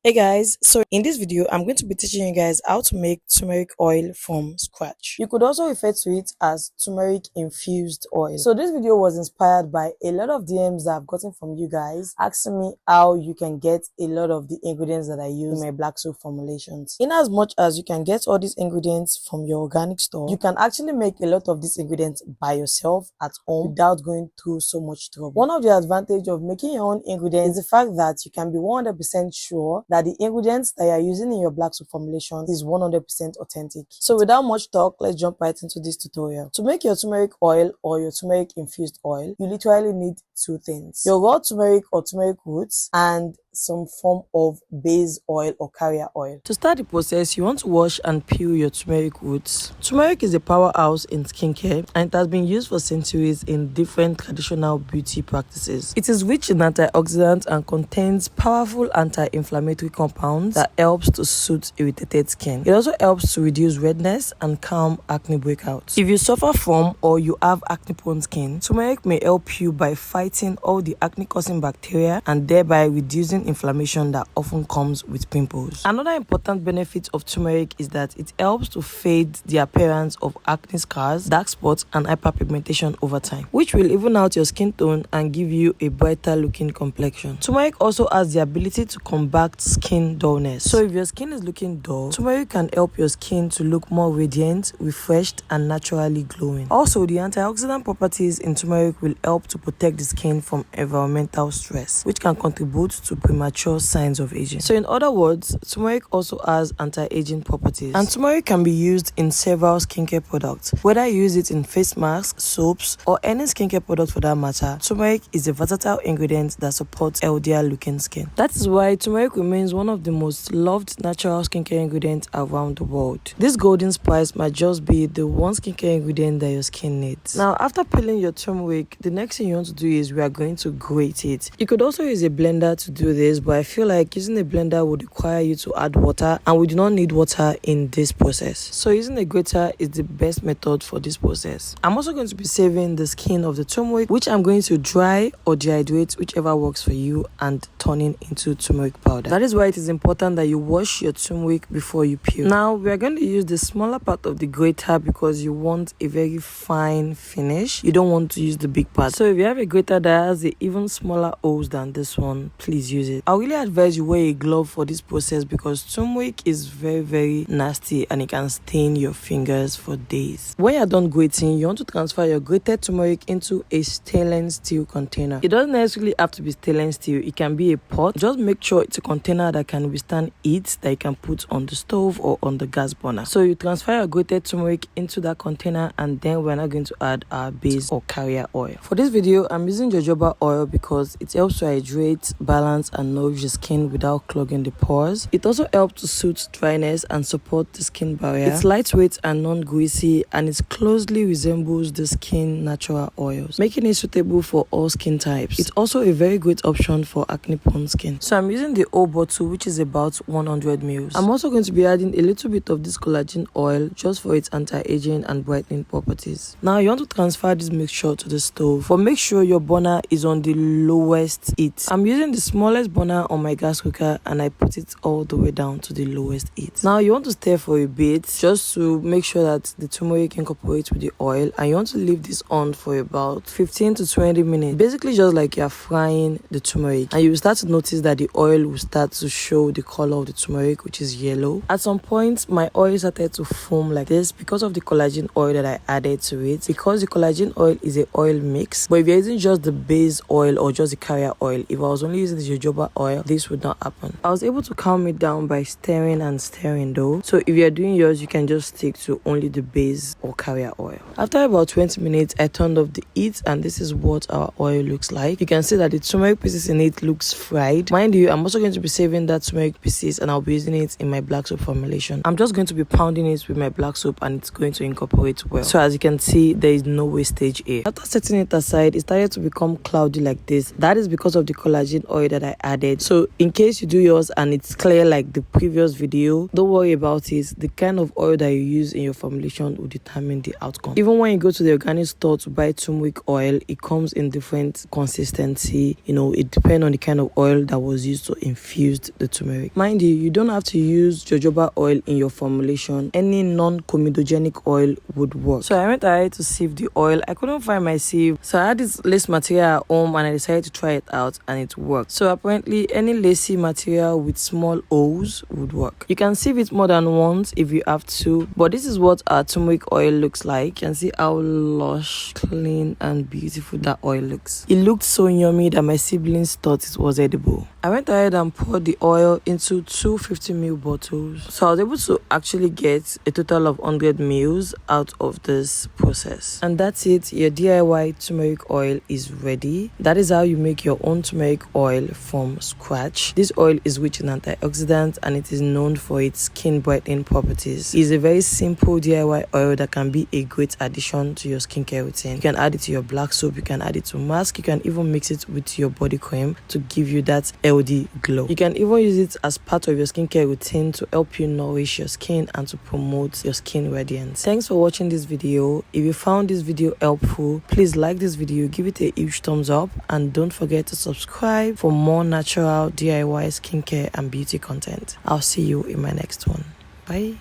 Hey guys, so in this video I'm going to be teaching you guys how to make turmeric oil from scratch. You could also refer to it as turmeric infused oil. So this video was inspired by a lot of DMs that I've gotten from you guys asking me how you can get a lot of the ingredients that I use in my black soap formulations. In as much as you can get all these ingredients from your organic store, you can actually make a lot of these ingredients by yourself at home without going through so much trouble. One of the advantages of making your own ingredients is the fact that you can be 100% sure that the ingredients that you are using in your black soap formulation is 100% authentic. So without much talk, let's jump right into this tutorial. To make your turmeric oil or your turmeric infused oil, you literally need two things: your raw turmeric or turmeric roots and some form of base oil or carrier oil. To start the process, you want to wash and peel your turmeric roots. Turmeric is a powerhouse in skincare and it has been used for centuries in different traditional beauty practices. It is rich in antioxidants and contains powerful anti-inflammatory compounds that helps to soothe irritated skin. It also helps to reduce redness and calm acne breakouts. If you suffer from or you have acne-prone skin, turmeric may help you by fighting all the acne-causing bacteria and thereby reducing inflammation that often comes with pimples. Another important benefit of turmeric is that it helps to fade the appearance of acne scars, dark spots, and hyperpigmentation over time, which will even out your skin tone and give you a brighter looking complexion. Turmeric also has the ability to combat skin dullness. So if your skin is looking dull, turmeric can help your skin to look more radiant, refreshed, and naturally glowing. Also, the antioxidant properties in turmeric will help to protect the skin from environmental stress, which can contribute to premature signs of aging. So in other words, turmeric also has anti-aging properties, and turmeric can be used in several skincare products. Whether you use it in face masks, soaps, or any skincare product for that matter, turmeric is a versatile ingredient that supports healthier looking skin. That is why turmeric remains one of the most loved natural skincare ingredients around the world. This golden spice might just be the one skincare ingredient that your skin needs. Now, after peeling your turmeric, the next thing you want to do is we are going to grate it. You could also use a blender to do this, but I feel like using a blender would require you to add water, and we do not need water in this process. So using a grater is the best method for this process. I'm also going to be saving the skin of the turmeric, which I'm going to dry or dehydrate, whichever works for you, and turning into turmeric powder. That is why it is important that you wash your turmeric before you peel. Now we are going to use the smaller part of the grater because you want a very fine finish. You don't want to use the big part. So if you have a grater that has an even smaller holes than this one, please use it. I really advise you wear a glove for this process because turmeric is very nasty and it can stain your fingers for days. When you're done grating, you want to transfer your grated turmeric into a stainless steel container. It doesn't necessarily have to be stainless steel. It can be a pot. Just make sure it's a container that can withstand heat, that you can put on the stove or on the gas burner. So you transfer your grated turmeric into that container, and then we're now going to add our base or carrier oil. For this video, I'm using jojoba oil because it helps to hydrate, balance, and nourish the skin without clogging the pores. It also helps to soothe dryness and support the skin barrier. It's lightweight and non-greasy, and it closely resembles the skin natural oils, making it suitable for all skin types. It's also a very great option for acne-prone skin. So I'm using the whole bottle, which is about 100 ml. I'm also going to be adding a little bit of this collagen oil just for its anti-aging and brightening properties. Now you want to transfer this mixture to the stove, but make sure your burner is on the lowest heat. I'm using the smallest burner on my gas cooker and I put it all the way down to the lowest heat. Now you want to stir for a bit just to make sure that the turmeric incorporates with the oil, and you want to leave this on for about 15 to 20 minutes, basically just like you're frying the turmeric, and you will start to notice that the oil will start to show the color of the turmeric, which is yellow. At some point my oil started to foam like this because of the collagen oil that I added to it, because the collagen oil is a oil mix. But if you're using just the base oil or just the carrier oil, if I was only using the jojoba oil, this would not happen. I was able to calm it down by stirring and stirring though. So if you're doing yours, you can just stick to only the base or carrier oil. After about 20 minutes, I turned off the heat, and this is what our oil looks like. You can see that the turmeric pieces in it looks fried. Mind you, I'm also going to be saving that turmeric pieces and I'll be using it in my black soap formulation. I'm just going to be pounding it with my black soap and it's going to incorporate well. So as you can see, there is no wastage here. After setting it aside, it started to become cloudy like this. That is because of the collagen oil that I added. So in case you do yours and it's clear like the previous video, don't worry about it. The kind of oil that you use in your formulation will determine the outcome. Even when you go to the organic store to buy turmeric oil, it comes in different consistency. You know, it depends on the kind of oil that was used to infuse used the turmeric. Mind you, you don't have to use jojoba oil in your formulation. Any non-comedogenic oil would work. So I went ahead to sieve the oil. I couldn't find my sieve, so I had this lace material at home and I decided to try it out, and it worked. So apparently any lacy material with small holes would work. You can sieve it more than once if you have to, but this is what our turmeric oil looks like. You can see how lush, clean and beautiful that oil looks. It looked so yummy that my siblings thought it was edible. I went ahead and poured the oil into 2 50ml bottles. So I was able to actually get a total of 100 ml out of this process. And that's it. Your DIY turmeric oil is ready. That is how you make your own turmeric oil from scratch. This oil is rich in antioxidants and it is known for its skin brightening properties. It's a very simple DIY oil that can be a great addition to your skincare routine. You can add it to your black soap, you can add it to mask, you can even mix it with your body cream to give you that healthy glow. You can even use it as part of your skincare routine to help you nourish your skin and to promote your skin radiance. Thanks for watching this video. If you found this video helpful, please like this video, give it a huge thumbs up, and don't forget to subscribe for more natural DIY skincare and beauty content. I'll see you in my next one. Bye.